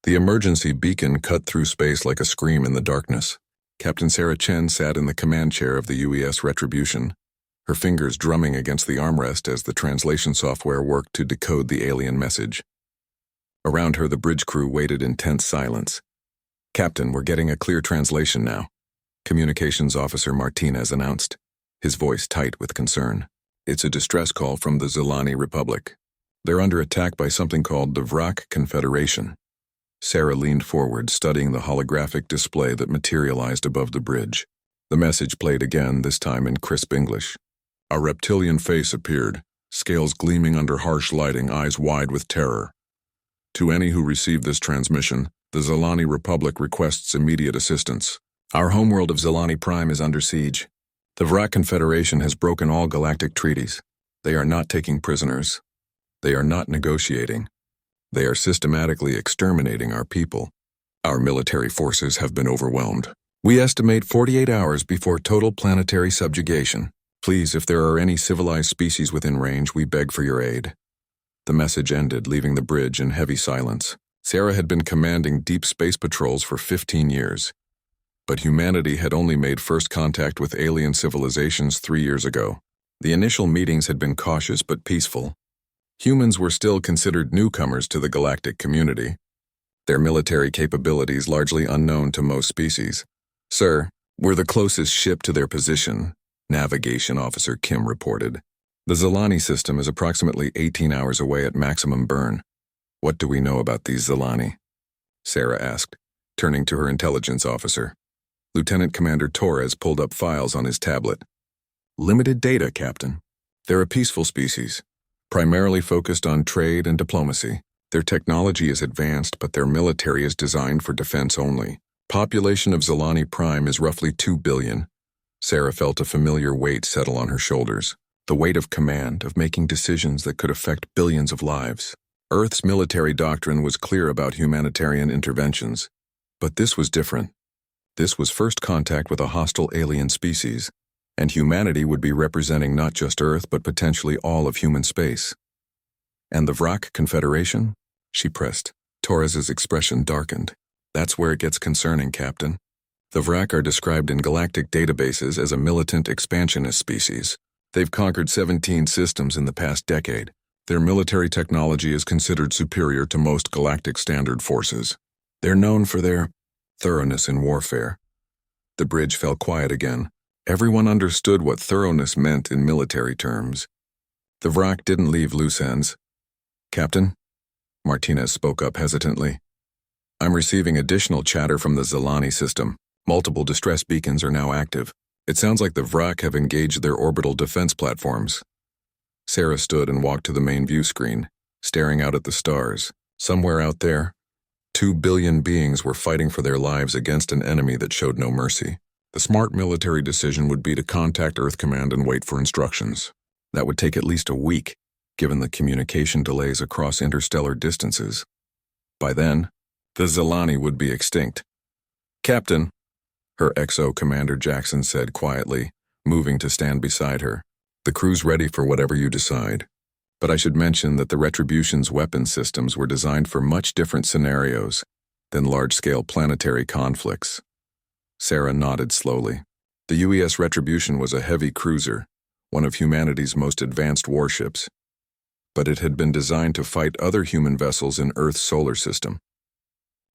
The emergency beacon cut through space like a scream in the darkness. Captain Sarah Chen sat in the command chair of the UES Retribution, her fingers drumming against the armrest as the translation software worked to decode the alien message. Around her, the bridge crew waited in tense silence. "Captain, we're getting a clear translation now," Communications Officer Martinez announced, his voice tight with concern. "It's a distress call from the Zilani Republic. They're under attack by something called the Vrak Confederation." Sarah leaned forward, studying the holographic display that materialized above the bridge. The message played again, this time in crisp English. A reptilian face appeared, scales gleaming under harsh lighting, eyes wide with terror. "To any who receive this transmission, the Zilani Republic requests immediate assistance. Our homeworld of Zilani Prime is under siege. The Vrak Confederation has broken all galactic treaties. They are not taking prisoners. They are not negotiating. They are systematically exterminating our people. Our military forces have been overwhelmed. We estimate 48 hours before total planetary subjugation. Please, if there are any civilized species within range, we beg for your aid." The message ended, leaving the bridge in heavy silence. Sarah had been commanding deep space patrols for 15 years. But humanity had only made first contact with alien civilizations 3 years ago. The initial meetings had been cautious but peaceful. Humans were still considered newcomers to the galactic community, their military capabilities largely unknown to most species. "Sir, we're the closest ship to their position," Navigation Officer Kim reported. "The Zilani system is approximately 18 hours away at maximum burn." "What do we know about these Zilani?" Sarah asked, turning to her intelligence officer. Lieutenant Commander Torres pulled up files on his tablet. "Limited data, Captain. They're a peaceful species, primarily focused on trade and diplomacy. Their technology is advanced, but their military is designed for defense only. Population of Zilani Prime is roughly 2 billion. Sarah felt a familiar weight settle on her shoulders, the weight of command, of making decisions that could affect billions of lives. Earth's military doctrine was clear about humanitarian interventions, but this was different. This was first contact with a hostile alien species, and humanity would be representing not just Earth but potentially all of human space. "And the Vrak Confederation?" she pressed. Torres's expression darkened. "That's where it gets concerning, Captain. The Vrak are described in galactic databases as a militant expansionist species. They've conquered 17 systems in the past decade. Their military technology is considered superior to most galactic standard forces. They're known for their thoroughness in warfare." The bridge fell quiet again. Everyone understood what thoroughness meant in military terms. The Vrak didn't leave loose ends. "Captain?" Martinez spoke up hesitantly. "I'm receiving additional chatter from the Zilani system. Multiple distress beacons are now active. It sounds like the Vrak have engaged their orbital defense platforms." Sarah stood and walked to the main view screen, staring out at the stars. Somewhere out there, 2 billion beings were fighting for their lives against an enemy that showed no mercy. The smart military decision would be to contact Earth Command and wait for instructions. That would take at least a week, given the communication delays across interstellar distances. By then, the Zilani would be extinct. "Captain," her XO Commander Jackson said quietly, moving to stand beside her, "the crew's ready for whatever you decide. But I should mention that the Retribution's weapon systems were designed for much different scenarios than large-scale planetary conflicts." Sarah nodded slowly. The UES Retribution was a heavy cruiser, one of humanity's most advanced warships. But it had been designed to fight other human vessels in Earth's solar system.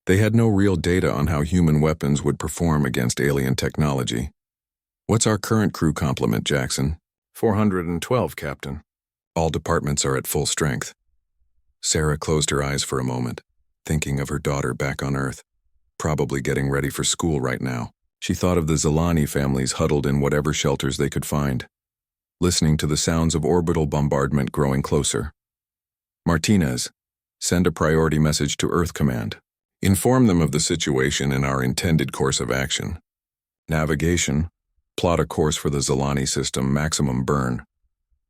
They had no real data on how human weapons would perform against alien technology. "What's our current crew complement, Jackson?" 412, Captain. "All departments are at full strength." Sarah closed her eyes for a moment, thinking of her daughter back on Earth, probably getting ready for school right now. She thought of the Zilani families huddled in whatever shelters they could find, listening to the sounds of orbital bombardment growing closer. "Martinez, send a priority message to Earth Command. Inform them of the situation and our intended course of action. Navigation, plot a course for the Zilani system maximum burn."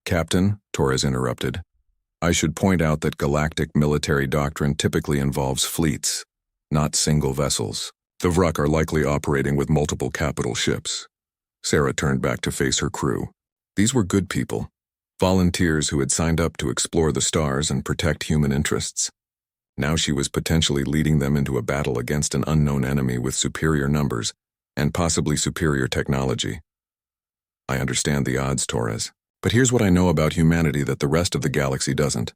"Captain," Torres interrupted, "I should point out that galactic military doctrine typically involves fleets, not single vessels. The Vrak are likely operating with multiple capital ships." Sarah turned back to face her crew. These were good people, volunteers who had signed up to explore the stars and protect human interests. Now she was potentially leading them into a battle against an unknown enemy with superior numbers and possibly superior technology. I understand the odds, Torres. But here's what I know about humanity that the rest of the galaxy doesn't.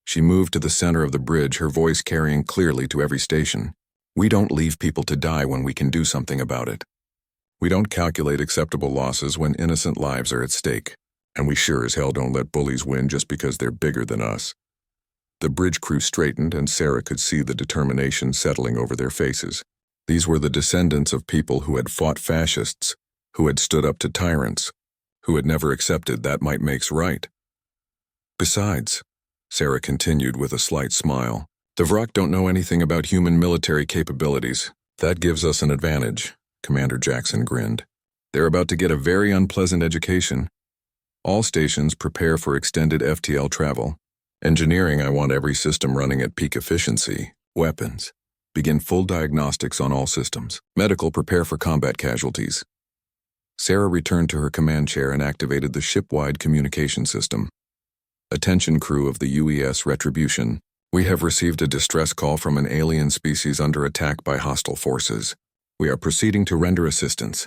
She moved to the center of the bridge, her voice carrying clearly to every station. We don't leave people to die when we can do something about it. We don't calculate acceptable losses when innocent lives are at stake. And we sure as hell don't let bullies win just because they're bigger than us. The bridge crew straightened, and Sarah could see the determination settling over their faces. These were the descendants of people who had fought fascists, who had stood up to tyrants, who had never accepted that might makes right. Besides, Sarah continued with a slight smile, the Vrak don't know anything about human military capabilities. That gives us an advantage, Commander Jackson grinned. They're about to get a very unpleasant education. All stations prepare for extended FTL travel. Engineering, I want every system running at peak efficiency. Weapons. Begin full diagnostics on all systems. Medical, prepare for combat casualties. Sarah returned to her command chair and activated the ship-wide communication system. Attention crew of the UES Retribution. We have received a distress call from an alien species under attack by hostile forces. We are proceeding to render assistance.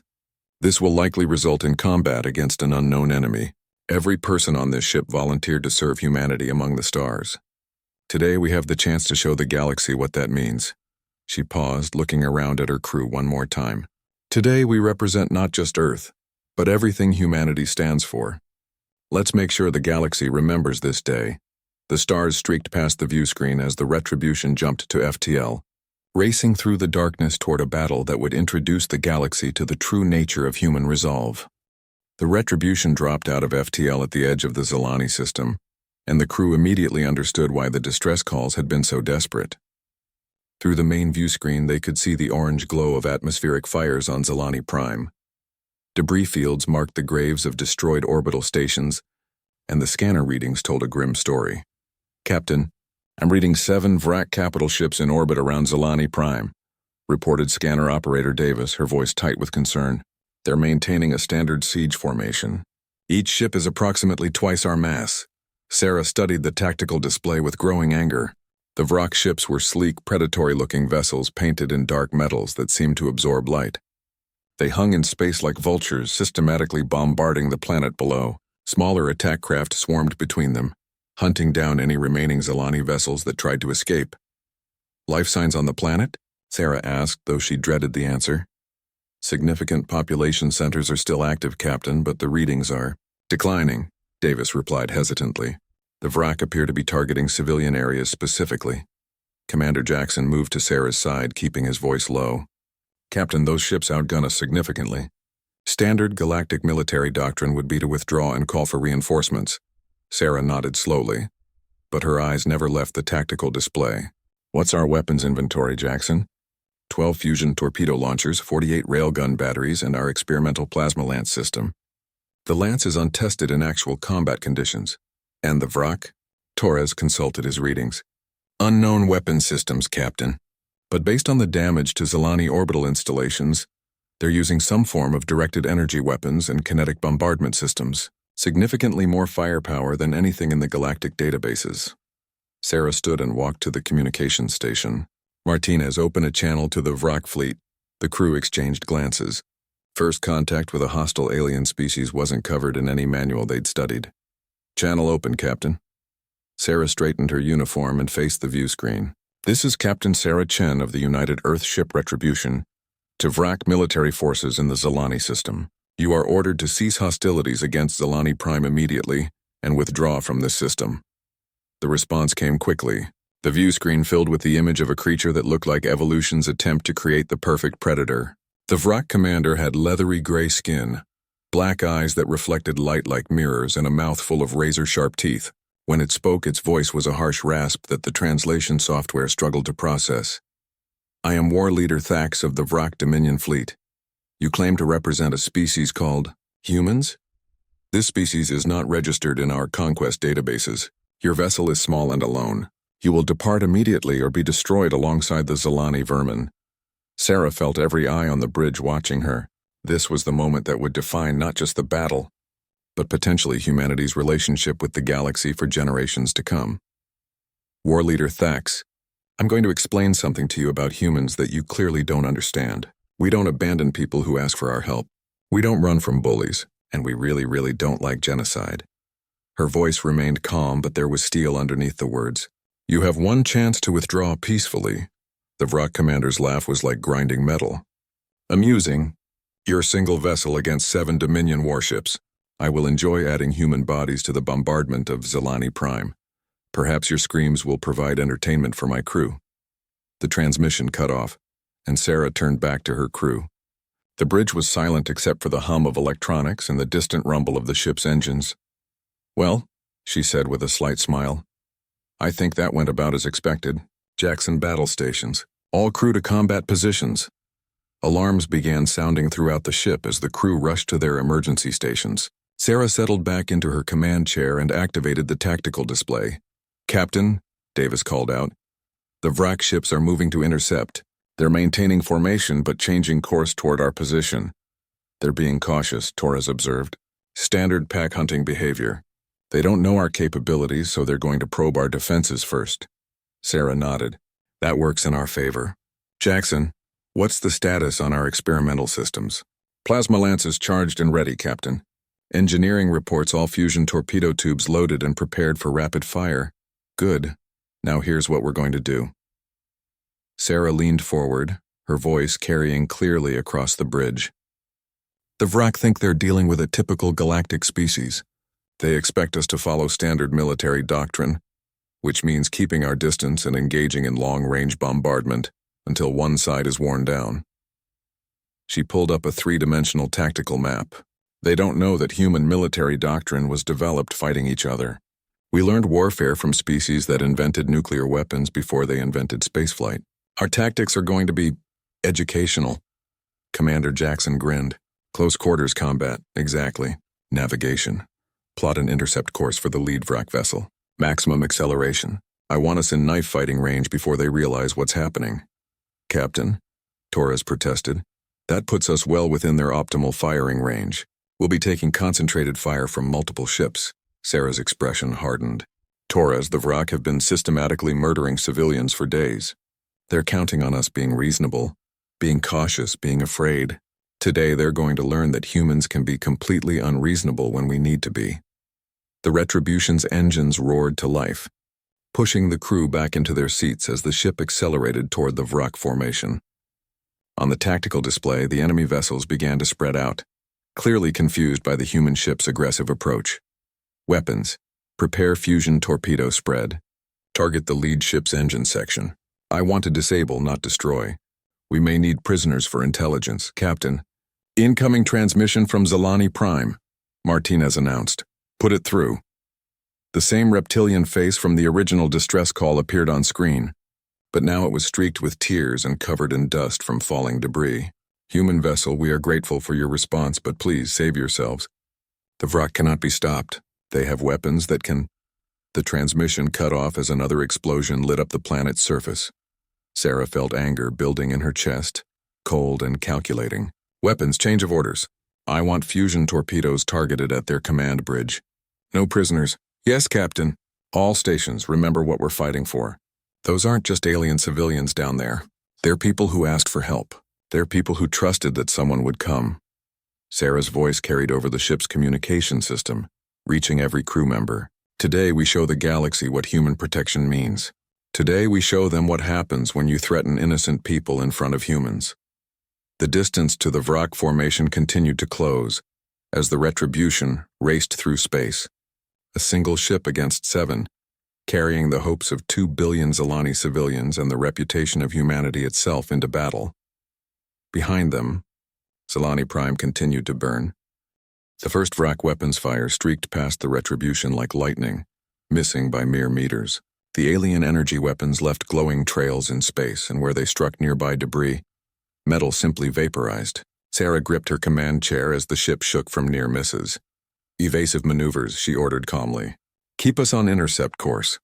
This will likely result in combat against an unknown enemy. Every person on this ship volunteered to serve humanity among the stars. Today we have the chance to show the galaxy what that means. She paused, looking around at her crew one more time. Today we represent not just Earth, but everything humanity stands for. Let's make sure the galaxy remembers this day. The stars streaked past the view screen as the Retribution jumped to FTL, racing through the darkness toward a battle that would introduce the galaxy to the true nature of human resolve. The Retribution dropped out of FTL at the edge of the Zilani system, and the crew immediately understood why the distress calls had been so desperate. Through the main view screen, they could see the orange glow of atmospheric fires on Zilani Prime. Debris fields marked the graves of destroyed orbital stations, and the scanner readings told a grim story. Captain, I'm reading 7 Vrak capital ships in orbit around Zilani Prime, reported scanner operator Davis, her voice tight with concern. They're maintaining a standard siege formation. Each ship is approximately twice our mass. Sarah studied the tactical display with growing anger. The Vrak ships were sleek, predatory-looking vessels painted in dark metals that seemed to absorb light. They hung in space like vultures, systematically bombarding the planet below. Smaller attack craft swarmed between them, hunting down any remaining Zilani vessels that tried to escape. Life signs on the planet? Sarah asked, though she dreaded the answer. Significant population centers are still active, Captain, but the readings are declining, Davis replied hesitantly. The Vrak appear to be targeting civilian areas specifically. Commander Jackson moved to Sarah's side, keeping his voice low. Captain, those ships outgun us significantly. Standard galactic military doctrine would be to withdraw and call for reinforcements. Sarah nodded slowly, but her eyes never left the tactical display. What's our weapons inventory, Jackson? 12 fusion torpedo launchers, 48 railgun batteries, and our experimental plasma lance system. The lance is untested in actual combat conditions. And the Vrak? Torres consulted his readings. Unknown weapon systems, Captain. But based on the damage to Zilani orbital installations, they're using some form of directed energy weapons and kinetic bombardment systems, significantly more firepower than anything in the galactic databases. Sarah stood and walked to the communications station. Martinez, open a channel to the Vrak fleet. The crew exchanged glances. First contact with a hostile alien species wasn't covered in any manual they'd studied. Channel open, Captain. Sarah straightened her uniform and faced the view screen. This is Captain Sarah Chen of the United Earth Ship Retribution to Vrak military forces in the Zilani system. You are ordered to cease hostilities against Zilani Prime immediately and withdraw from this system. The response came quickly. The view screen filled with the image of a creature that looked like evolution's attempt to create the perfect predator. The Vrak commander had leathery gray skin, black eyes that reflected light like mirrors, and a mouth full of razor-sharp teeth. When it spoke, its voice was a harsh rasp that the translation software struggled to process. I am War Leader Thax of the Vrak Dominion Fleet. You claim to represent a species called humans? This species is not registered in our conquest databases. Your vessel is small and alone. You will depart immediately or be destroyed alongside the Zilani vermin. Sarah felt every eye on the bridge watching her. This was the moment that would define not just the battle, but potentially humanity's relationship with the galaxy for generations to come. War Leader Thax, I'm going to explain something to you about humans that you clearly don't understand. We don't abandon people who ask for our help. We don't run from bullies, and we really don't like genocide. Her voice remained calm, but there was steel underneath the words. You have one chance to withdraw peacefully. The Vrak commander's laugh was like grinding metal. Amusing. Your single vessel against 7 Dominion warships. I will enjoy adding human bodies to the bombardment of Zilani Prime. Perhaps your screams will provide entertainment for my crew. The transmission cut off, and Sarah turned back to her crew. The bridge was silent except for the hum of electronics and the distant rumble of the ship's engines. Well, she said with a slight smile, I think that went about as expected. Jackson battle stations. All crew to combat positions. Alarms began sounding throughout the ship as the crew rushed to their emergency stations. Sarah settled back into her command chair and activated the tactical display. Captain, Davis called out, the Vrak ships are moving to intercept. They're maintaining formation but changing course toward our position. They're being cautious, Torres observed. Standard pack hunting behavior. They don't know our capabilities, so they're going to probe our defenses first. Sarah nodded. That works in our favor. Jackson, what's the status on our experimental systems? Plasma lances charged and ready, Captain. Engineering reports all fusion torpedo tubes loaded and prepared for rapid fire. Good. Now here's what we're going to do. Sarah leaned forward, her voice carrying clearly across the bridge. The Vrak think they're dealing with a typical galactic species. They expect us to follow standard military doctrine, which means keeping our distance and engaging in long-range bombardment until one side is worn down. She pulled up a 3-dimensional tactical map. They don't know that human military doctrine was developed fighting each other. We learned warfare from species that invented nuclear weapons before they invented spaceflight. Our tactics are going to be educational. Commander Jackson grinned. Close quarters combat, exactly. Navigation. Plot an intercept course for the lead Vrak vessel. Maximum acceleration. I want us in knife fighting range before they realize what's happening. Captain, Torres protested, that puts us well within their optimal firing range. We'll be taking concentrated fire from multiple ships. Sarah's expression hardened. Torres, the Vrak have been systematically murdering civilians for days. They're counting on us being reasonable, being cautious, being afraid. Today they're going to learn that humans can be completely unreasonable when we need to be. The Retribution's engines roared to life, pushing the crew back into their seats as the ship accelerated toward the Vrak formation. On the tactical display, the enemy vessels began to spread out, clearly confused by the human ship's aggressive approach. Weapons. Prepare fusion torpedo spread. Target the lead ship's engine section. I want to disable, not destroy. We may need prisoners for intelligence, Captain. Incoming transmission from Zilani Prime, Martinez announced. Put it through. The same reptilian face from the original distress call appeared on screen, but now it was streaked with tears and covered in dust from falling debris. Human vessel, we are grateful for your response, but please save yourselves. The Vrak cannot be stopped. They have weapons that can... The transmission cut off as another explosion lit up the planet's surface. Sarah felt anger building in her chest, cold and calculating. Weapons, change of orders. I want fusion torpedoes targeted at their command bridge. No prisoners. Yes, Captain. All stations, remember what we're fighting for. Those aren't just alien civilians down there. They're people who asked for help. They're people who trusted that someone would come. Sarah's voice carried over the ship's communication system, reaching every crew member. Today we show the galaxy what human protection means. Today we show them what happens when you threaten innocent people in front of humans. The distance to the Vrak formation continued to close as the Retribution raced through space. A single ship against 7, carrying the hopes of 2 billion Zilani civilians and the reputation of humanity itself into battle. Behind them, Zilani Prime continued to burn. The first Vrak weapons fire streaked past the Retribution like lightning, missing by mere meters. The alien energy weapons left glowing trails in space, and where they struck nearby debris, metal simply vaporized. Sarah gripped her command chair as the ship shook from near misses. Evasive maneuvers, she ordered calmly. Keep us on intercept course.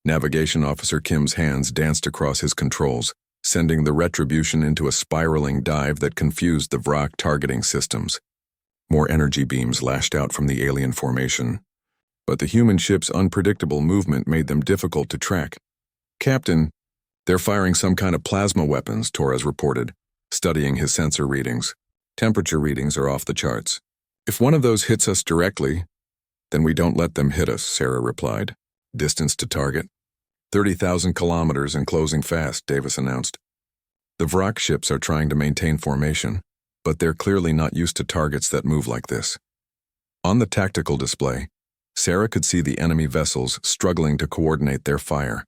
Navigation Officer Kim's hands danced across his controls, sending the Retribution into a spiraling dive that confused the Vrak targeting systems. More energy beams lashed out from the alien formation, but the human ship's unpredictable movement made them difficult to track. Captain, They're firing some kind of plasma weapons, Torres reported, studying his sensor readings. Temperature readings are off the charts. If one of those hits us directly, then we don't let them hit us, Sarah replied. Distance to target? 30,000 kilometers and closing fast, Davis announced. The Vrak ships are trying to maintain formation, but they're clearly not used to targets that move like this. On the tactical display, Sarah could see the enemy vessels struggling to coordinate their fire.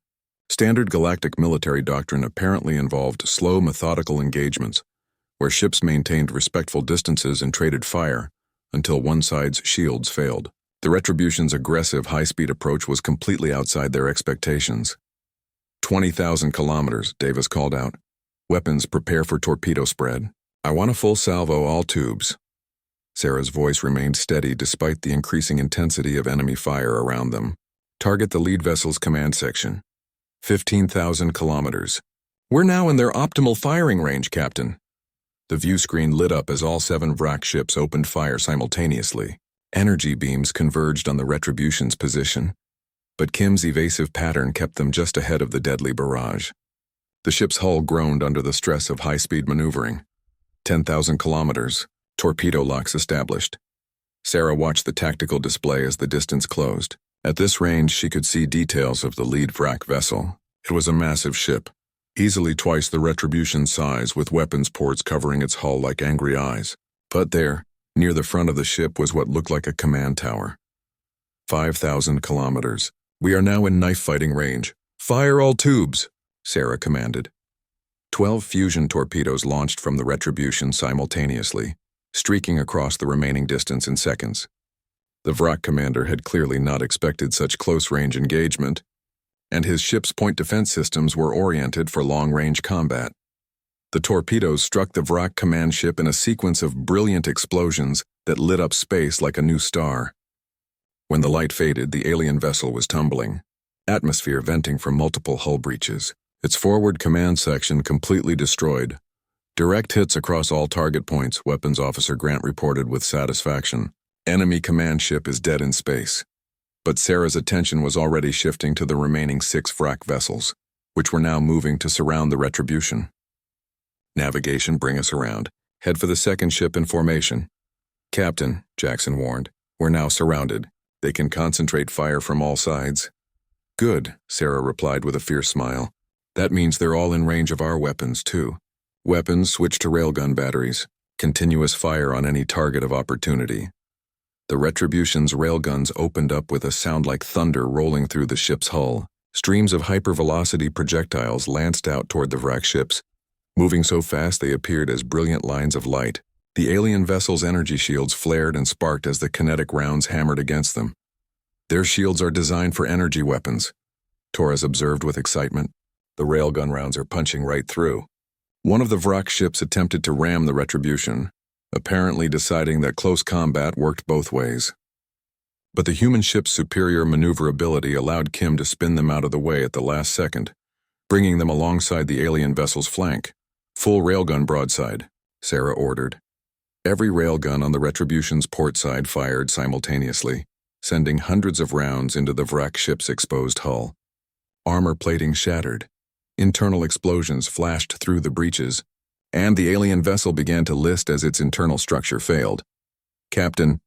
Standard galactic military doctrine apparently involved slow, methodical engagements, where ships maintained respectful distances and traded fire until one side's shields failed. The Retribution's aggressive, high-speed approach was completely outside their expectations. 20,000 kilometers, Davis called out. Weapons, prepare for torpedo spread. I want a full salvo, all tubes. Sarah's voice remained steady despite the increasing intensity of enemy fire around them. Target the lead vessel's command section. 15,000 kilometers. We're now in their optimal firing range, Captain. The view screen lit up as all 7 Vrak ships opened fire simultaneously. Energy beams converged on the Retribution's position, but Kim's evasive pattern kept them just ahead of the deadly barrage. The ship's hull groaned under the stress of high-speed maneuvering. 10,000 kilometers, torpedo locks established. Sarah watched the tactical display as the distance closed. At this range, she could see details of the lead Vrak vessel. It was a massive ship, easily twice the Retribution's size, with weapons ports covering its hull like angry eyes. But there, near the front of the ship, was what looked like a command tower. 5,000 kilometers. We are now in knife-fighting range. Fire all tubes, Sarah commanded. 12 fusion torpedoes launched from the Retribution simultaneously, streaking across the remaining distance in seconds. The Vrak commander had clearly not expected such close-range engagement, and his ship's point defense systems were oriented for long-range combat. The torpedoes struck the Vrak command ship in a sequence of brilliant explosions that lit up space like a new star. When the light faded, the alien vessel was tumbling, atmosphere venting from multiple hull breaches, its forward command section completely destroyed. Direct hits across all target points, Weapons Officer Grant reported with satisfaction. Enemy command ship is dead in space. But Sarah's attention was already shifting to the remaining 6 Vrak vessels, which were now moving to surround the Retribution. Navigation, bring us around. Head for the second ship in formation. Captain, Jackson warned, we're now surrounded. They can concentrate fire from all sides. Good, Sarah replied with a fierce smile. That means they're all in range of our weapons, too. Weapons switch to railgun batteries. Continuous fire on any target of opportunity. The Retribution's railguns opened up with a sound like thunder rolling through the ship's hull. Streams of hypervelocity projectiles lanced out toward the Vrak ships, moving so fast they appeared as brilliant lines of light. The alien vessel's energy shields flared and sparked as the kinetic rounds hammered against them. Their shields are designed for energy weapons, Torres observed with excitement. The railgun rounds are punching right through. One of the Vrak ships attempted to ram the Retribution, apparently deciding that close combat worked both ways. But the human ship's superior maneuverability allowed Kim to spin them out of the way at the last second, bringing them alongside the alien vessel's flank. Full railgun broadside, Sarah ordered. Every railgun on the Retribution's port side fired simultaneously, sending hundreds of rounds into the Vrak ship's exposed hull. Armor plating shattered. Internal explosions flashed through the breaches, and the alien vessel began to list as its internal structure failed. Captain,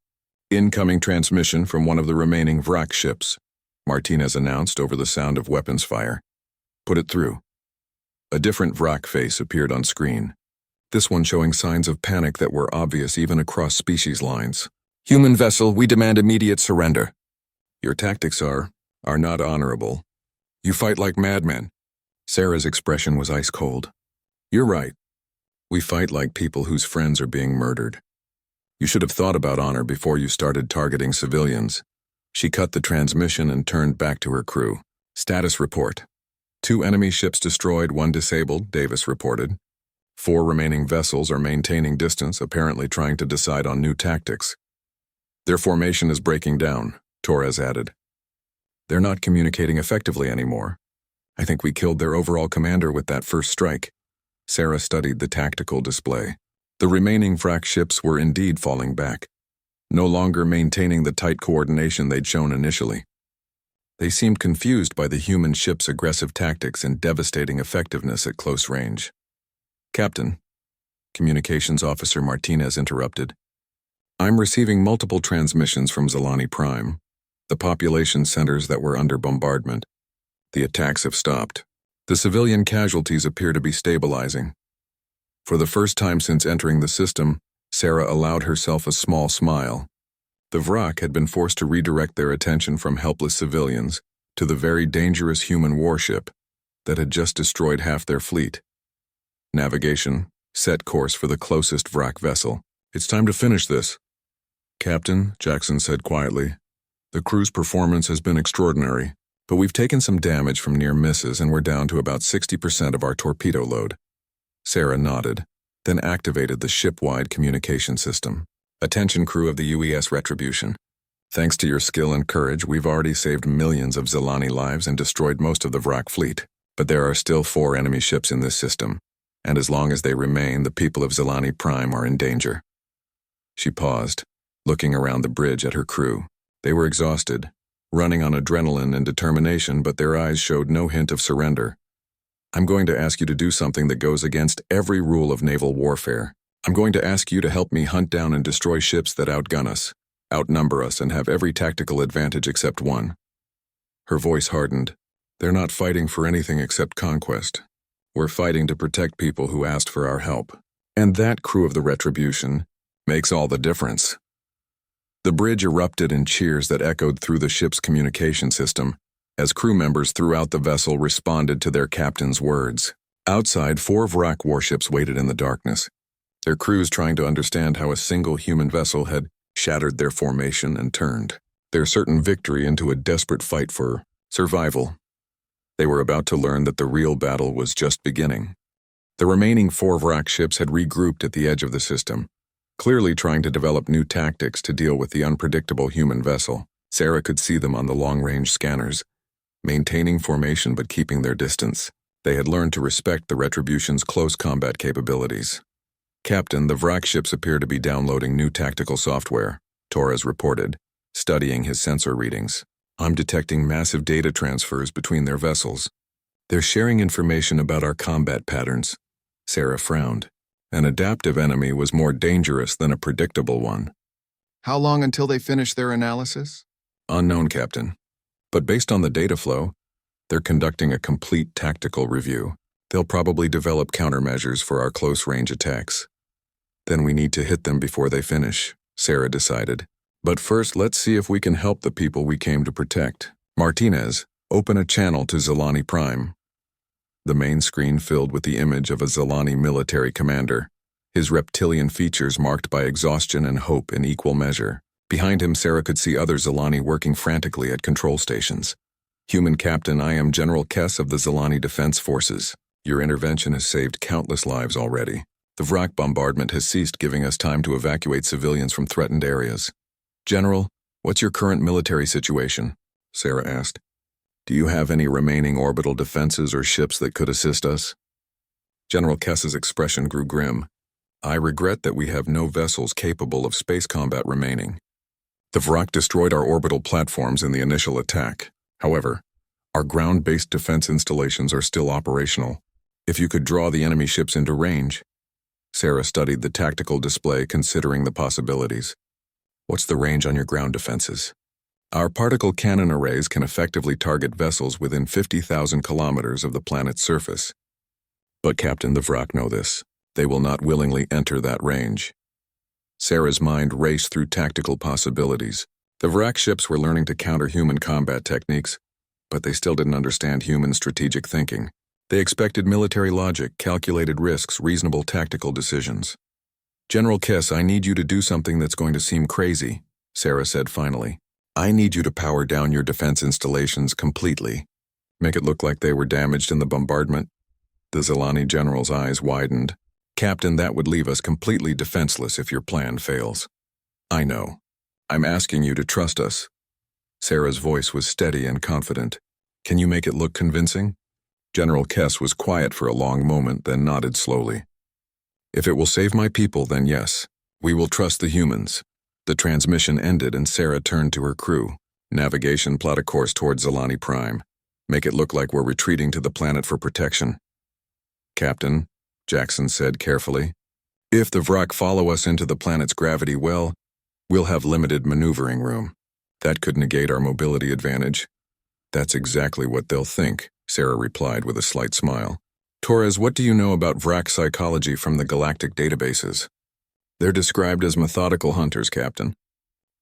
incoming transmission from one of the remaining Vrak ships, Martinez announced over the sound of weapons fire. Put it through. A different Vrak face appeared on screen, this one showing signs of panic that were obvious even across species lines. Human vessel, we demand immediate surrender. Your tactics are not honorable. You fight like madmen. Sarah's expression was ice cold. You're right. We fight like people whose friends are being murdered. You should have thought about honor before you started targeting civilians. She cut the transmission and turned back to her crew. Status report. 2 enemy ships destroyed, 1 disabled, Davis reported. 4 remaining vessels are maintaining distance, apparently trying to decide on new tactics. Their formation is breaking down, Torres added. They're not communicating effectively anymore. I think we killed their overall commander with that first strike. Sarah studied the tactical display. The remaining Vrak ships were indeed falling back, no longer maintaining the tight coordination they'd shown initially. They seemed confused by the human ship's aggressive tactics and devastating effectiveness at close range. "Captain," Communications Officer Martinez interrupted, "I'm receiving multiple transmissions from Zalani Prime, the population centers that were under bombardment. The attacks have stopped. The civilian casualties appear to be stabilizing." For the first time since entering the system, Sarah allowed herself a small smile. The Vrak had been forced to redirect their attention from helpless civilians to the very dangerous human warship that had just destroyed half their fleet. "Navigation, set course for the closest Vrak vessel. It's time to finish this." "Captain," Jackson said quietly, "the crew's performance has been extraordinary, but we've taken some damage from near misses and we're down to about 60% of our torpedo load." Sarah nodded, then activated the ship-wide communication system. "Attention crew of the UES Retribution. Thanks to your skill and courage, we've already saved millions of Zalani lives and destroyed most of the Vrak fleet. But there are still 4 enemy ships in this system, and as long as they remain, the people of Zalani Prime are in danger." She paused, looking around the bridge at her crew. They were exhausted, running on adrenaline and determination, but their eyes showed no hint of surrender. "I'm going to ask you to do something that goes against every rule of naval warfare. I'm going to ask you to help me hunt down and destroy ships that outgun us, outnumber us, and have every tactical advantage except one." Her voice hardened. "They're not fighting for anything except conquest. We're fighting to protect people who asked for our help. And that, crew of the Retribution, makes all the difference." The bridge erupted in cheers that echoed through the ship's communication system as crew members throughout the vessel responded to their captain's words. Outside, 4 Vrak warships waited in the darkness, their crews trying to understand how a single human vessel had shattered their formation and turned their certain victory into a desperate fight for survival. They were about to learn that the real battle was just beginning. The remaining 4 Vrak ships had regrouped at the edge of the system, clearly trying to develop new tactics to deal with the unpredictable human vessel. Sarah could see them on the long-range scanners, maintaining formation but keeping their distance. They had learned to respect the Retribution's close combat capabilities. "Captain, the Vrak ships appear to be downloading new tactical software," Torres reported, studying his sensor readings. "I'm detecting massive data transfers between their vessels. They're sharing information about our combat patterns." Sarah frowned. An adaptive enemy was more dangerous than a predictable one. "How long until they finish their analysis?" "Unknown, Captain. But based on the data flow, they're conducting a complete tactical review. They'll probably develop countermeasures for our close-range attacks. Then we need to hit them before they finish," Sarah decided. "But first, let's see if we can help the people we came to protect. Martinez, open a channel to Zalani Prime." The main screen filled with the image of a Zalani military commander, his reptilian features marked by exhaustion and hope in equal measure. Behind him, Sarah could see other Zalani working frantically at control stations. "Human Captain, I am General Kess of the Zalani Defense Forces. Your intervention has saved countless lives already. The Vrak bombardment has ceased, giving us time to evacuate civilians from threatened areas." "General, what's your current military situation?" Sarah asked. "Do you have any remaining orbital defenses or ships that could assist us?" General Kess's expression grew grim. "I regret that we have no vessels capable of space combat remaining. The Vrak destroyed our orbital platforms in the initial attack. However, our ground-based defense installations are still operational. If you could draw the enemy ships into range." Sarah studied the tactical display, considering the possibilities. "What's the range on your ground defenses?" "Our particle cannon arrays can effectively target vessels within 50,000 kilometers of the planet's surface." "But Captain, the Vrak know this. They will not willingly enter that range." Sarah's mind raced through tactical possibilities. The Vrak ships were learning to counter human combat techniques, but they still didn't understand human strategic thinking. They expected military logic, calculated risks, reasonable tactical decisions. "General Kess, I need you to do something that's going to seem crazy," Sarah said finally. "I need you to power down your defense installations completely. Make it look like they were damaged in the bombardment." The Zalani general's eyes widened. "Captain, that would leave us completely defenseless if your plan fails." "I know. I'm asking you to trust us." Sarah's voice was steady and confident. "Can you make it look convincing?" General Kess was quiet for a long moment, then nodded slowly. "If it will save my people, then yes. We will trust the humans." The transmission ended and Sarah turned to her crew. Navigation, plot a course towards Zalani Prime. Make it look like we're retreating to the planet for protection. Captain, Jackson said carefully, if the Vrak follow us into the planet's gravity well, we'll have limited maneuvering room. That could negate our mobility advantage. That's exactly what they'll think, Sarah replied with a slight smile. Torres, what do you know about Vrak psychology from the galactic databases? They're described as methodical hunters, Captain.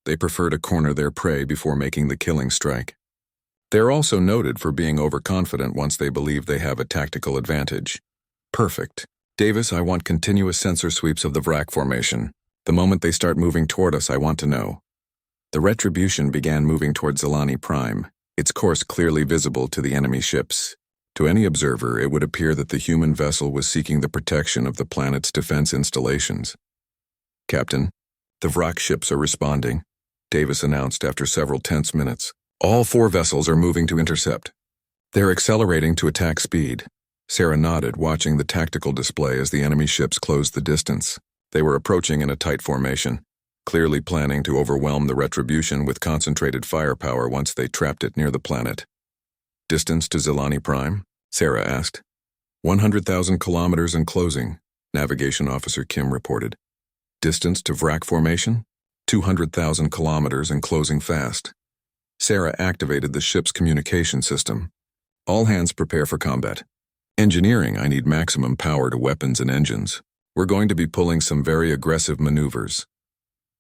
They prefer to corner their prey before making the killing strike. They're also noted for being overconfident once they believe they have a tactical advantage. Perfect. Davis, I want continuous sensor sweeps of the Vrak formation. The moment they start moving toward us, I want to know. The Retribution began moving towards Zalani Prime, its course clearly visible to the enemy ships. To any observer, it would appear that the human vessel was seeking the protection of the planet's defense installations. Captain, the Vrak ships are responding, Davis announced after several tense minutes. All 4 vessels are moving to intercept. They're accelerating to attack speed. Sarah nodded, watching the tactical display as the enemy ships closed the distance. They were approaching in a tight formation, clearly planning to overwhelm the Retribution with concentrated firepower once they trapped it near the planet. Distance to Zalani Prime? Sarah asked. 100,000 kilometers and closing, Navigation Officer Kim reported. Distance to Vrak formation? 200,000 kilometers and closing fast. Sarah activated the ship's communication system. All hands prepare for combat. Engineering, I need maximum power to weapons and engines. We're going to be pulling some very aggressive maneuvers.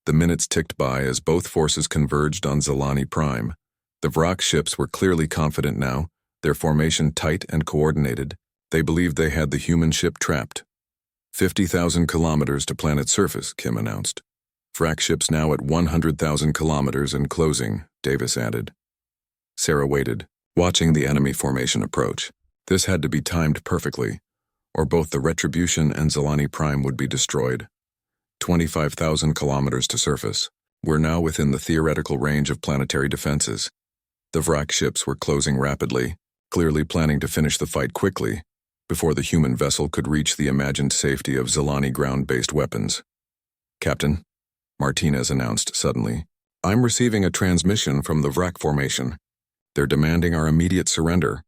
The minutes ticked by as both forces converged on Zalani Prime. The Vrak ships were clearly confident now, their formation tight and coordinated. They believed they had the human ship trapped. 50,000 kilometers to planet's surface, Kim announced. Vrak ships now at 100,000 kilometers and closing, Davis added. Sarah waited, watching the enemy formation approach. This had to be timed perfectly, or both the Retribution and Zalani Prime would be destroyed. 25,000 kilometers to surface. We're now within the theoretical range of planetary defenses. The Vrak ships were closing rapidly, clearly planning to finish the fight quickly, before the human vessel could reach the imagined safety of Zalani ground-based weapons. Captain, Martinez announced suddenly, I'm receiving a transmission from the Vrak formation. They're demanding our immediate surrender.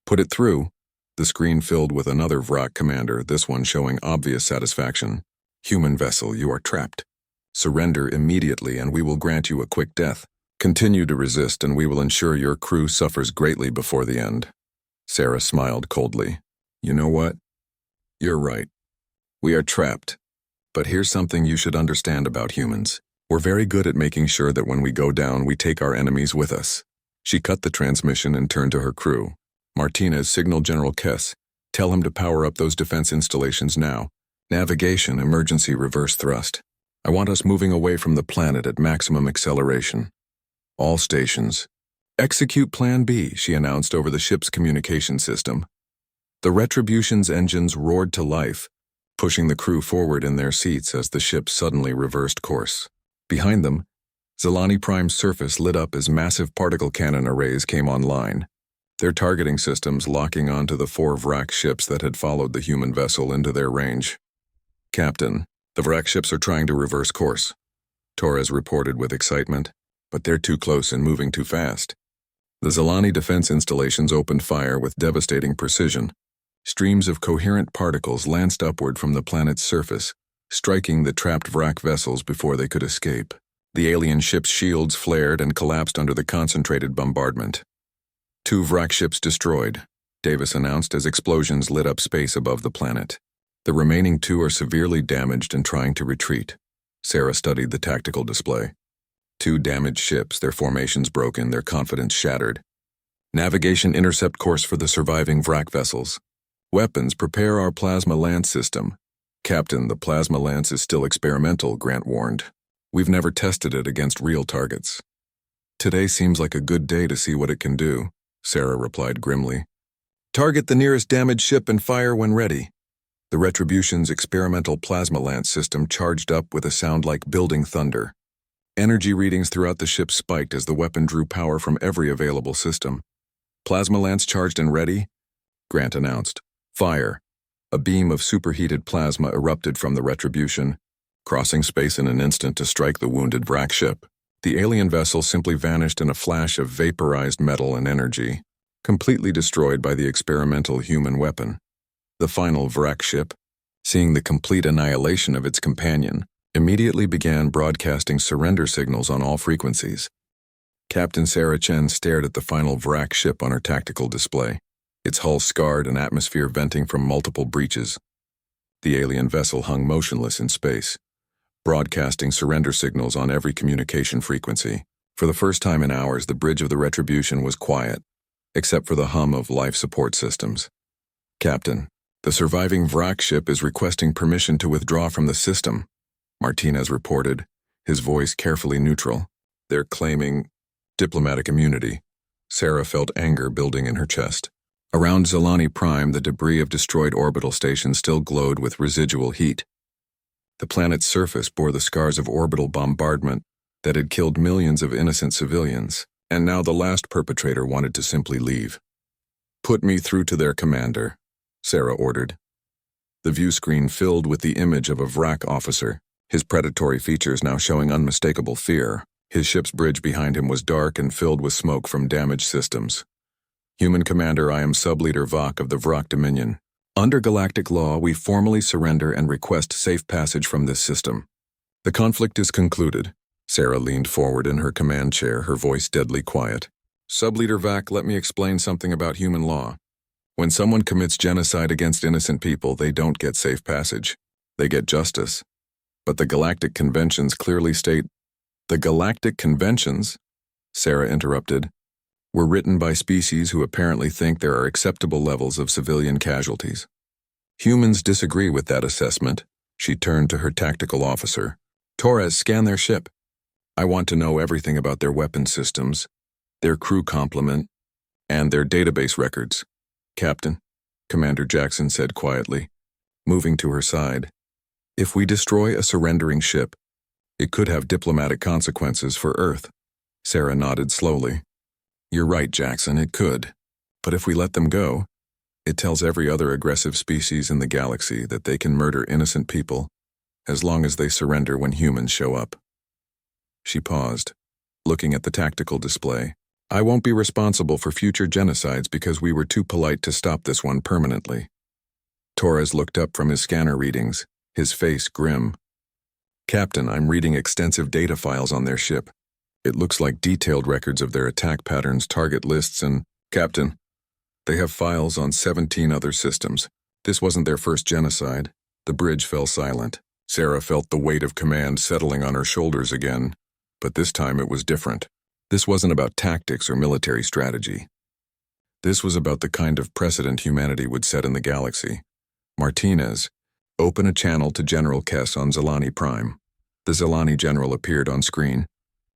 Put it through. The screen filled with another Vrak commander, this one showing obvious satisfaction. Human vessel, you are trapped. Surrender immediately and we will grant you a quick death. Continue to resist and we will ensure your crew suffers greatly before the end. Sarah smiled coldly. You know what? You're right. We are trapped. But here's something you should understand about humans. We're very good at making sure that when we go down, we take our enemies with us. She cut the transmission and turned to her crew. Martinez signaled General Kess. Tell him to power up those defense installations now. Navigation, emergency reverse thrust. I want us moving away from the planet at maximum acceleration. All stations. Execute Plan B, she announced over the ship's communication system. The Retribution's engines roared to life, pushing the crew forward in their seats as the ship suddenly reversed course. Behind them, Zalani Prime's surface lit up as massive particle cannon arrays came online, their targeting systems locking onto the 4 Vrak ships that had followed the human vessel into their range. Captain, the Vrak ships are trying to reverse course, Torres reported with excitement, but they're too close and moving too fast. The Zalani defense installations opened fire with devastating precision. Streams of coherent particles lanced upward from the planet's surface, striking the trapped Vrak vessels before they could escape. The alien ship's shields flared and collapsed under the concentrated bombardment. 2 Vrak ships destroyed, Davis announced as explosions lit up space above the planet. The remaining 2 are severely damaged and trying to retreat. Sarah studied the tactical display. 2 damaged ships, their formations broken, their confidence shattered. Navigation intercept course for the surviving Vrak vessels. Weapons, prepare our plasma lance system. Captain, the plasma lance is still experimental, Grant warned. We've never tested it against real targets. Today seems like a good day to see what it can do, Sarah replied grimly. Target the nearest damaged ship and fire when ready. The Retribution's experimental plasma lance system charged up with a sound like building thunder. Energy readings throughout the ship spiked as the weapon drew power from every available system. Plasma lance charged and ready, Grant announced. Fire. A beam of superheated plasma erupted from the Retribution, crossing space in an instant to strike the wounded Vrak ship. The alien vessel simply vanished in a flash of vaporized metal and energy, completely destroyed by the experimental human weapon. The final Vrak ship, seeing the complete annihilation of its companion, immediately began broadcasting surrender signals on all frequencies. Captain Sarah Chen stared at the final Vrak ship on her tactical display, its hull scarred and atmosphere venting from multiple breaches. The alien vessel hung motionless in space, broadcasting surrender signals on every communication frequency. For the first time in hours, the bridge of the Retribution was quiet, except for the hum of life support systems. "Captain, the surviving Vrak ship is requesting permission to withdraw from the system," Martinez reported, his voice carefully neutral. "They're claiming diplomatic immunity." Sarah felt anger building in her chest. Around Zalani Prime, the debris of destroyed orbital stations still glowed with residual heat. The planet's surface bore the scars of orbital bombardment that had killed millions of innocent civilians, and now the last perpetrator wanted to simply leave. "Put me through to their commander," Sarah ordered. The view screen filled with the image of a Vrak officer, his predatory features now showing unmistakable fear. His ship's bridge behind him was dark and filled with smoke from damaged systems. "Human Commander, I am Subleader Vok of the Vrak Dominion. Under galactic law, we formally surrender and request safe passage from this system. The conflict is concluded." Sarah leaned forward in her command chair, her voice deadly quiet. "Subleader Vak, let me explain something about human law. When someone commits genocide against innocent people, they don't get safe passage. They get justice. But the Galactic Conventions clearly state—" "The Galactic Conventions," Sarah interrupted, "were written by species who apparently think there are acceptable levels of civilian casualties. Humans disagree with that assessment." She turned to her tactical officer. "Torres, scan their ship. I want to know everything about their weapon systems, their crew complement, and their database records." "Captain," Commander Jackson said quietly, moving to her side. "If we destroy a surrendering ship, it could have diplomatic consequences for Earth." Sarah nodded slowly. "You're right, Jackson, it could. But if we let them go, it tells every other aggressive species in the galaxy that they can murder innocent people as long as they surrender when humans show up." She paused, looking at the tactical display. "I won't be responsible for future genocides because we were too polite to stop this one permanently." Torres looked up from his scanner readings, his face grim. "Captain, I'm reading extensive data files on their ship. It looks like detailed records of their attack patterns, target lists, and—" "Captain, they have files on 17 other systems. This wasn't their first genocide." The bridge fell silent. Sarah felt the weight of command settling on her shoulders again, but this time it was different. This wasn't about tactics or military strategy. This was about the kind of precedent humanity would set in the galaxy. "Martinez, open a channel to General Kess on Zalani Prime." The Zalani general appeared on screen,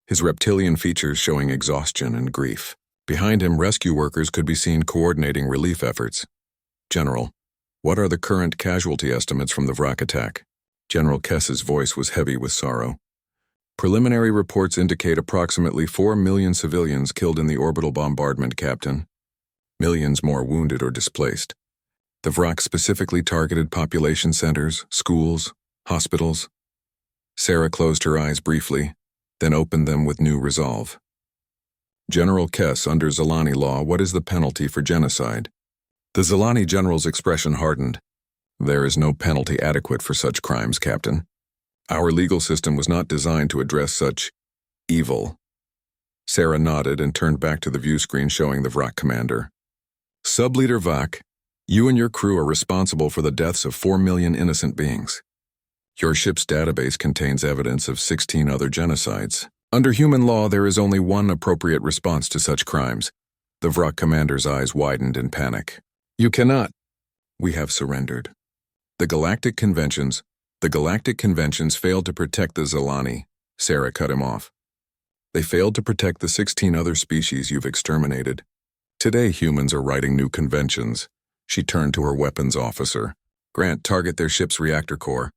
his reptilian features showing exhaustion and grief. Behind him, rescue workers could be seen coordinating relief efforts. "General, what are the current casualty estimates from the Vrak attack?" General Kess's voice was heavy with sorrow. "Preliminary reports indicate approximately 4 million civilians killed in the orbital bombardment, Captain. Millions more wounded or displaced. The Vrak specifically targeted population centers, schools, hospitals." Sarah closed her eyes briefly, then opened them with new resolve. "General Kess, under Zalani law, what is the penalty for genocide?" The Zalani general's expression hardened. "There is no penalty adequate for such crimes, Captain. Our legal system was not designed to address such evil." Sarah nodded and turned back to the view screen showing the Vrak commander. "Subleader Vak, you and your crew are responsible for the deaths of 4 million innocent beings. Your ship's database contains evidence of 16 other genocides. Under human law, there is only one appropriate response to such crimes." The Vrak commander's eyes widened in panic. "You cannot." "We have surrendered. The Galactic Conventions failed to protect the Zalani." Sarah cut him off. "They failed to protect the 16 other species you've exterminated. Today, humans are writing new conventions." She turned to her weapons officer. "Grant, target their ship's reactor core.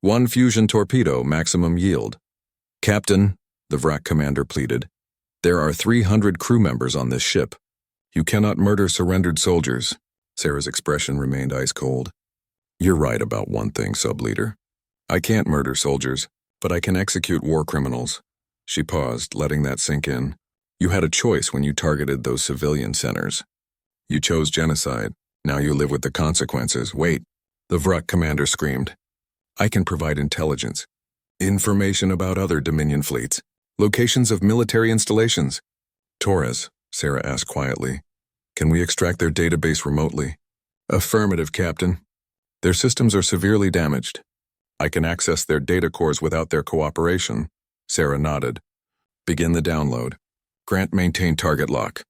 1 fusion torpedo, maximum yield." "Captain," the Vrak commander pleaded, "there are 300 crew members on this ship. You cannot murder surrendered soldiers." Sarah's expression remained ice cold. "You're right about one thing, Subleader. I can't murder soldiers, but I can execute war criminals. She paused, letting that sink in. You had a choice when you targeted those civilian centers. You chose genocide. Now you live with the consequences. Wait, the Vruk commander screamed. I can provide intelligence. Information about other Dominion fleets. Locations of military installations. Torres, Sarah asked quietly. Can we extract their database remotely? Affirmative, Captain. Their systems are severely damaged. I can access their data cores without their cooperation. Sarah nodded. Begin the download. Grant maintain target lock.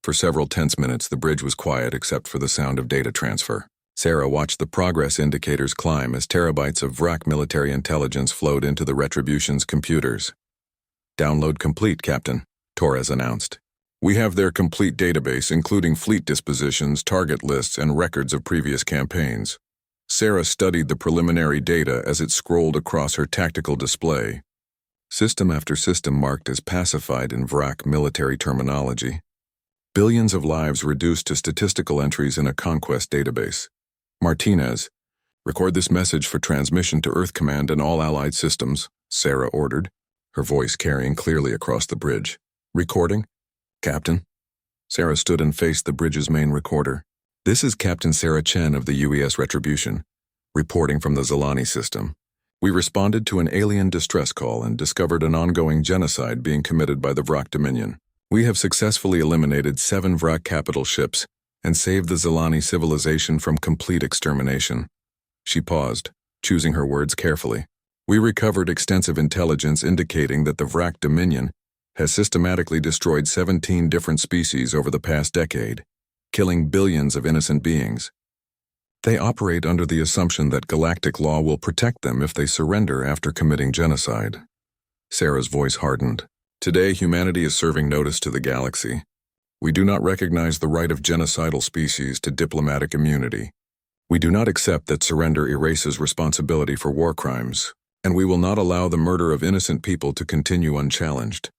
For several tense minutes, the bridge was quiet except for the sound of data transfer. Sarah watched the progress indicators climb as terabytes of Vruk military intelligence flowed into the Retribution's computers. Download complete, Captain, Torres announced. We have their complete database, including fleet dispositions, target lists, and records of previous campaigns. Sarah studied the preliminary data as it scrolled across her tactical display. System after system marked as pacified in Vruk military terminology. Billions of lives reduced to statistical entries in a conquest database. Martinez, record this message for transmission to Earth Command and all Allied systems, Sarah ordered, her voice carrying clearly across the bridge. Recording? Captain? Sarah stood and faced the bridge's main recorder. This is Captain Sarah Chen of the UES Retribution, reporting from the Zalani system. We responded to an alien distress call and discovered an ongoing genocide being committed by the Vruk Dominion. We have successfully eliminated 7 Vruk capital ships and saved the Zalani civilization from complete extermination. She paused, choosing her words carefully. We recovered extensive intelligence indicating that the Vruk Dominion has systematically destroyed 17 different species over the past decade, killing billions of innocent beings. They operate under the assumption that galactic law will protect them if they surrender after committing genocide. Sarah's voice hardened. Today, humanity is serving notice to the galaxy. We do not recognize the right of genocidal species to diplomatic immunity. We do not accept that surrender erases responsibility for war crimes, and we will not allow the murder of innocent people to continue unchallenged.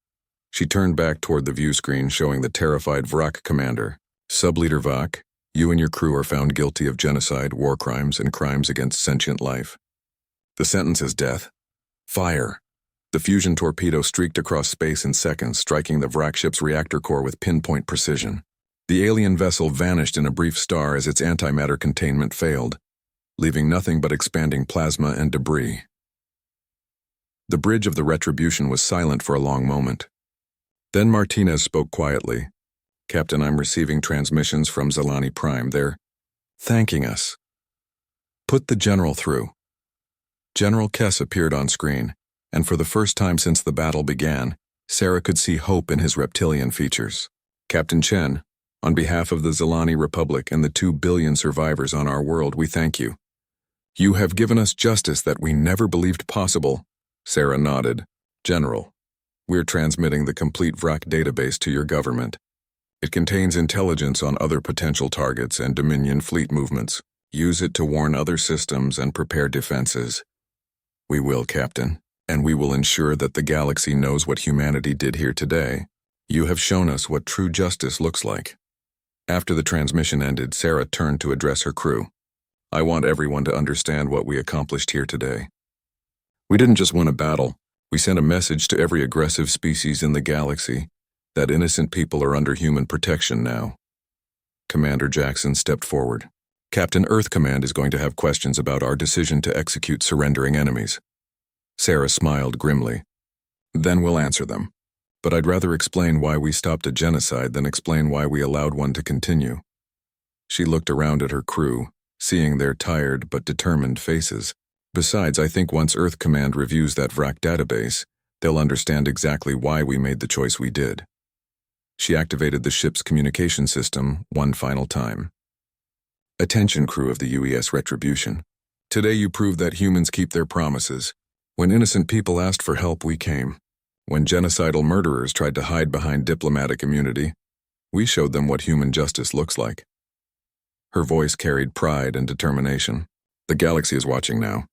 She turned back toward the view screen showing the terrified Vruk commander. Subleader Vok, you and your crew are found guilty of genocide, war crimes, and crimes against sentient life. The sentence is death. Fire. The fusion torpedo streaked across space in seconds, striking the Vruk ship's reactor core with pinpoint precision. The alien vessel vanished in a brief star as its antimatter containment failed, leaving nothing but expanding plasma and debris. The bridge of the Retribution was silent for a long moment. Then Martinez spoke quietly. Captain, I'm receiving transmissions from Zalani Prime. They're thanking us. Put the General through. General Kess appeared on screen, and for the first time since the battle began, Sarah could see hope in his reptilian features. Captain Chen, on behalf of the Zalani Republic and the 2 billion survivors on our world, we thank you. You have given us justice that we never believed possible. Sarah nodded. General, we're transmitting the complete Vruk database to your government. It contains intelligence on other potential targets and Dominion fleet movements. Use it to warn other systems and prepare defenses. We will, Captain, and we will ensure that the galaxy knows what humanity did here today. You have shown us what true justice looks like. After the transmission ended, Sarah turned to address her crew. I want everyone to understand what we accomplished here today. We didn't just win a battle. We sent a message to every aggressive species in the galaxy that innocent people are under human protection now. Commander Jackson stepped forward. Captain Earth Command is going to have questions about our decision to execute surrendering enemies. Sarah smiled grimly. Then we'll answer them. But I'd rather explain why we stopped a genocide than explain why we allowed one to continue. She looked around at her crew, seeing their tired but determined faces. Besides, I think once Earth Command reviews that Vruk database, they'll understand exactly why we made the choice we did. She activated the ship's communication system one final time. Attention, crew of the UES Retribution. Today you proved that humans keep their promises. When innocent people asked for help, we came. When genocidal murderers tried to hide behind diplomatic immunity, we showed them what human justice looks like. Her voice carried pride and determination. The galaxy is watching now.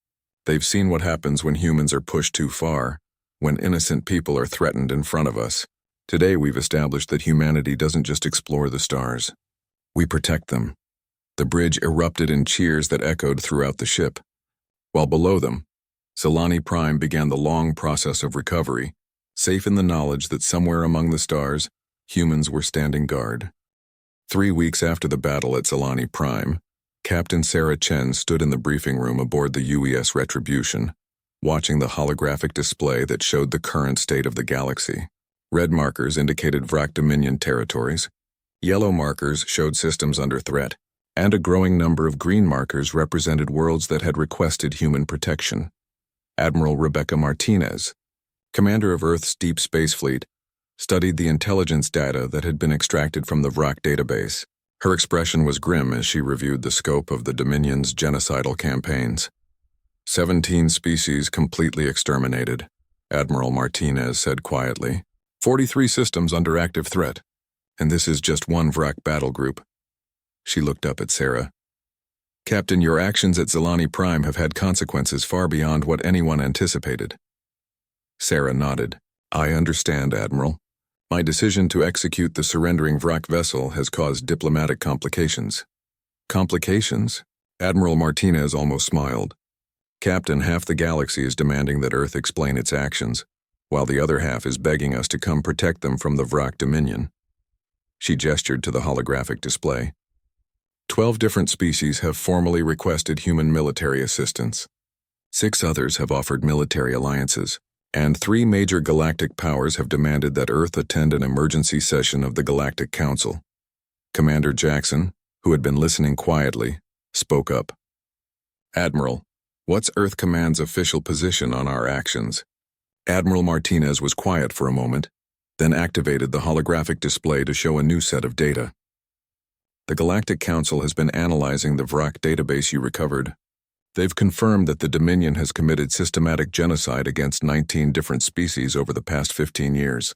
They've seen what happens when humans are pushed too far, when innocent people are threatened in front of us. Today we've established that humanity doesn't just explore the stars. We protect them. The bridge erupted in cheers that echoed throughout the ship. While below them, Zalani Prime began the long process of recovery, safe in the knowledge that somewhere among the stars, humans were standing guard. 3 weeks after the battle at Zalani Prime, Captain Sarah Chen stood in the briefing room aboard the UES Retribution, watching the holographic display that showed the current state of the galaxy. Red markers indicated Vrak Dominion territories, yellow markers showed systems under threat, and a growing number of green markers represented worlds that had requested human protection. Admiral Rebecca Martinez, commander of Earth's Deep Space Fleet, studied the intelligence data that had been extracted from the Vrak database. Her expression was grim as she reviewed the scope of the Dominion's genocidal campaigns. 17 species completely exterminated, Admiral Martinez said quietly. 43 systems under active threat, and this is just one Vrak battle group. She looked up at Sarah. Captain, your actions at Zalani Prime have had consequences far beyond what anyone anticipated. Sarah nodded. I understand, Admiral. My decision to execute the surrendering Vrak vessel has caused diplomatic complications. Complications? Admiral Martinez almost smiled. Captain, half the galaxy is demanding that Earth explain its actions, while the other half is begging us to come protect them from the Vrak Dominion. She gestured to the holographic display. 12 different species have formally requested human military assistance. 6 others have offered military alliances, and 3 major galactic powers have demanded that Earth attend an emergency session of the Galactic Council. Commander Jackson, who had been listening quietly, spoke up. Admiral, what's Earth Command's official position on our actions? Admiral Martinez was quiet for a moment, then activated the holographic display to show a new set of data. The Galactic Council has been analyzing the Vrak database you recovered. They've confirmed that the Dominion has committed systematic genocide against 19 different species over the past 15 years.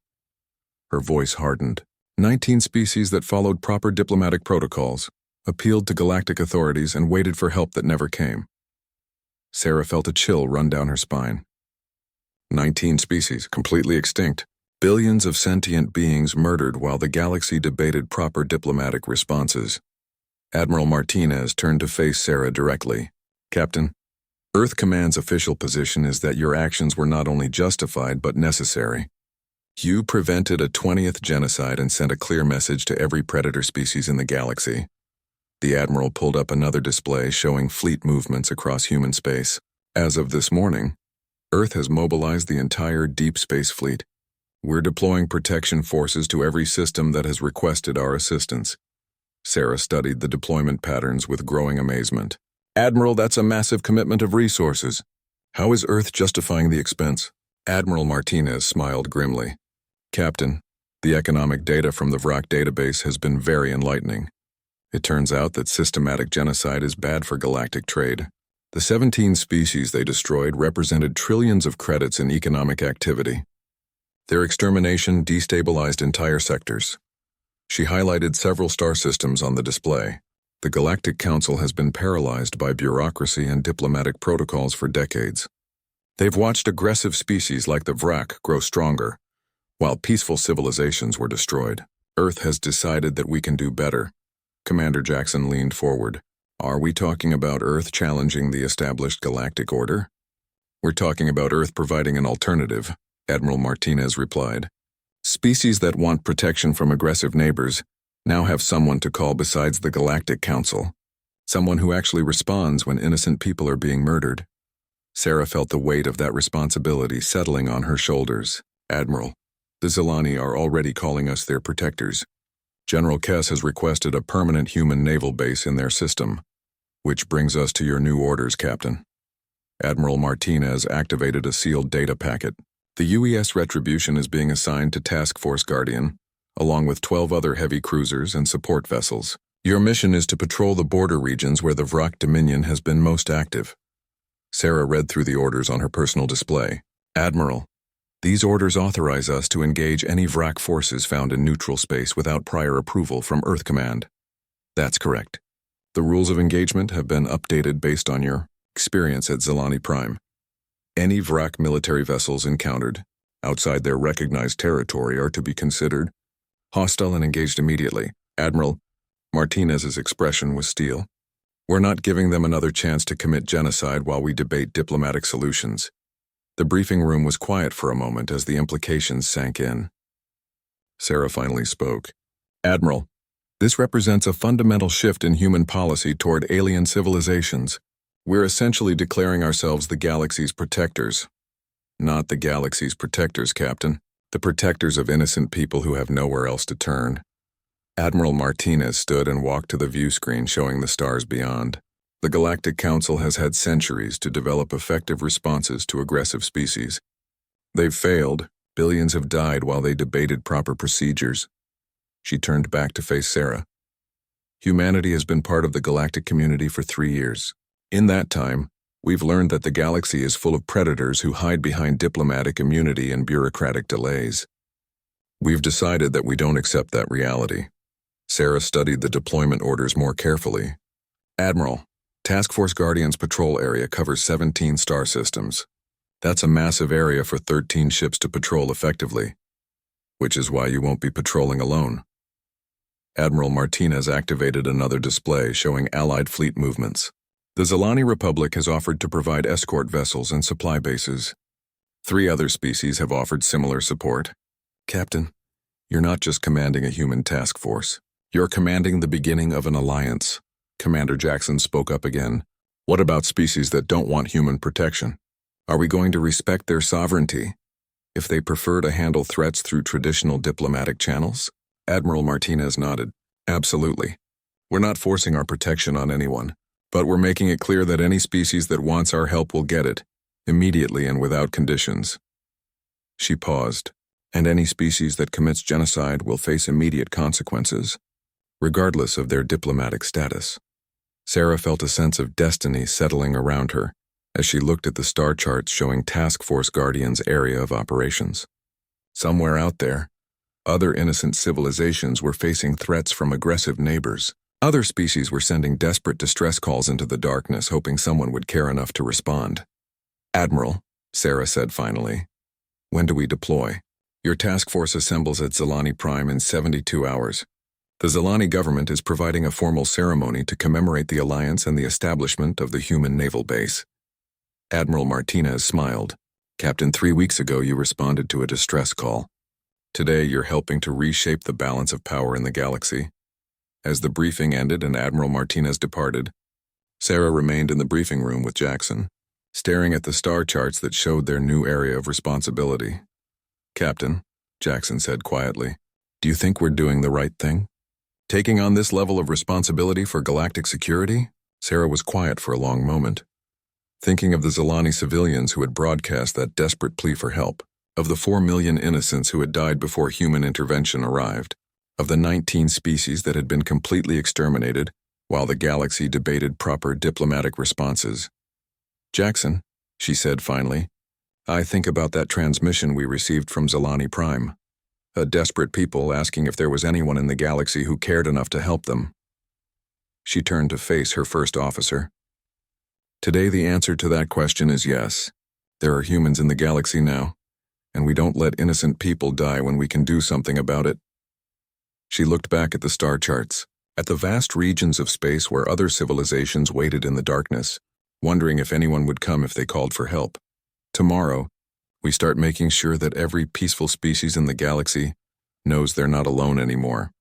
Her voice hardened. 19 species that followed proper diplomatic protocols, appealed to galactic authorities, and waited for help that never came. Sarah felt a chill run down her spine. 19 species, completely extinct. Billions of sentient beings murdered while the galaxy debated proper diplomatic responses. Admiral Martinez turned to face Sarah directly. Captain, Earth Command's official position is that your actions were not only justified but necessary. You prevented a 20th genocide and sent a clear message to every predator species in the galaxy. The Admiral pulled up another display showing fleet movements across human space. As of this morning, Earth has mobilized the entire Deep Space Fleet. We're deploying protection forces to every system that has requested our assistance. Sarah studied the deployment patterns with growing amazement. Admiral, that's a massive commitment of resources. How is Earth justifying the expense? Admiral Martinez smiled grimly. Captain, the economic data from the Vrak database has been very enlightening. It turns out that systematic genocide is bad for galactic trade. The 17 species they destroyed represented trillions of credits in economic activity. Their extermination destabilized entire sectors. She highlighted several star systems on the display. The Galactic Council has been paralyzed by bureaucracy and diplomatic protocols for decades. They've watched aggressive species like the Vrak grow stronger, while peaceful civilizations were destroyed. Earth has decided that we can do better. Commander Jackson leaned forward. Are we talking about Earth challenging the established galactic order? We're talking about Earth providing an alternative, Admiral Martinez replied. Species that want protection from aggressive neighbors now have someone to call besides the Galactic Council, someone who actually responds when innocent people are being murdered. Sarah felt the weight of that responsibility settling on her shoulders. Admiral, the Zalani are already calling us their protectors. General Kess has requested a permanent human naval base in their system, which brings us to your new orders, Captain. Admiral Martinez activated a sealed data packet. The UES Retribution is being assigned to Task Force Guardian, along with 12 other heavy cruisers and support vessels. Your mission is to patrol the border regions where the Vrak Dominion has been most active. Sarah read through the orders on her personal display. Admiral, these orders authorize us to engage any Vrak forces found in neutral space without prior approval from Earth Command. That's correct. The rules of engagement have been updated based on your experience at Zalani Prime. Any Vrak military vessels encountered outside their recognized territory are to be considered hostile and engaged immediately. Admiral Martinez's expression was steel. We're not giving them another chance to commit genocide while we debate diplomatic solutions. The briefing room was quiet for a moment as the implications sank in. Sarah finally spoke. Admiral, this represents a fundamental shift in human policy toward alien civilizations. We're essentially declaring ourselves the galaxy's protectors. Not the galaxy's protectors, Captain. The protectors of innocent people who have nowhere else to turn. Admiral Martinez stood and walked to the view screen showing the stars beyond. The Galactic Council has had centuries to develop effective responses to aggressive species. They've failed. Billions have died while they debated proper procedures. She turned back to face Sarah. Humanity has been part of the galactic community for 3 years. In that time, we've learned that the galaxy is full of predators who hide behind diplomatic immunity and bureaucratic delays. We've decided that we don't accept that reality. Sarah studied the deployment orders more carefully. Admiral, Task Force Guardian's patrol area covers 17 star systems. That's a massive area for 13 ships to patrol effectively, which is why you won't be patrolling alone. Admiral Martinez activated another display showing Allied fleet movements. The Zilani Republic has offered to provide escort vessels and supply bases. 3 other species have offered similar support. Captain, you're not just commanding a human task force. You're commanding the beginning of an alliance. Commander Jackson spoke up again. What about species that don't want human protection? Are we going to respect their sovereignty if they prefer to handle threats through traditional diplomatic channels? Admiral Martinez nodded. Absolutely. We're not forcing our protection on anyone, but we're making it clear that any species that wants our help will get it, immediately and without conditions. She paused. And any species that commits genocide will face immediate consequences, regardless of their diplomatic status. Sarah felt a sense of destiny settling around her as she looked at the star charts showing Task Force Guardian's area of operations. Somewhere out there, other innocent civilizations were facing threats from aggressive neighbors. Other species were sending desperate distress calls into the darkness, hoping someone would care enough to respond. Admiral, Sarah said finally, when do we deploy? Your task force assembles at Zilani Prime in 72 hours. The Zilani government is providing a formal ceremony to commemorate the alliance and the establishment of the human naval base. Admiral Martinez smiled. Captain, 3 weeks ago you responded to a distress call. Today you're helping to reshape the balance of power in the galaxy. As the briefing ended and Admiral Martinez departed, Sarah remained in the briefing room with Jackson, staring at the star charts that showed their new area of responsibility. Captain, Jackson said quietly, do you think we're doing the right thing? Taking on this level of responsibility for galactic security? Sarah was quiet for a long moment, thinking of the Zilani civilians who had broadcast that desperate plea for help, of the 4 million innocents who had died before human intervention arrived, of the 19 species that had been completely exterminated while the galaxy debated proper diplomatic responses. Jackson, she said finally, I think about that transmission we received from Zilani Prime. A desperate people asking if there was anyone in the galaxy who cared enough to help them. She turned to face her first officer. Today the answer to that question is yes. There are humans in the galaxy now, and we don't let innocent people die when we can do something about it. She looked back at the star charts, at the vast regions of space where other civilizations waited in the darkness, wondering if anyone would come if they called for help. Tomorrow, we start making sure that every peaceful species in the galaxy knows they're not alone anymore.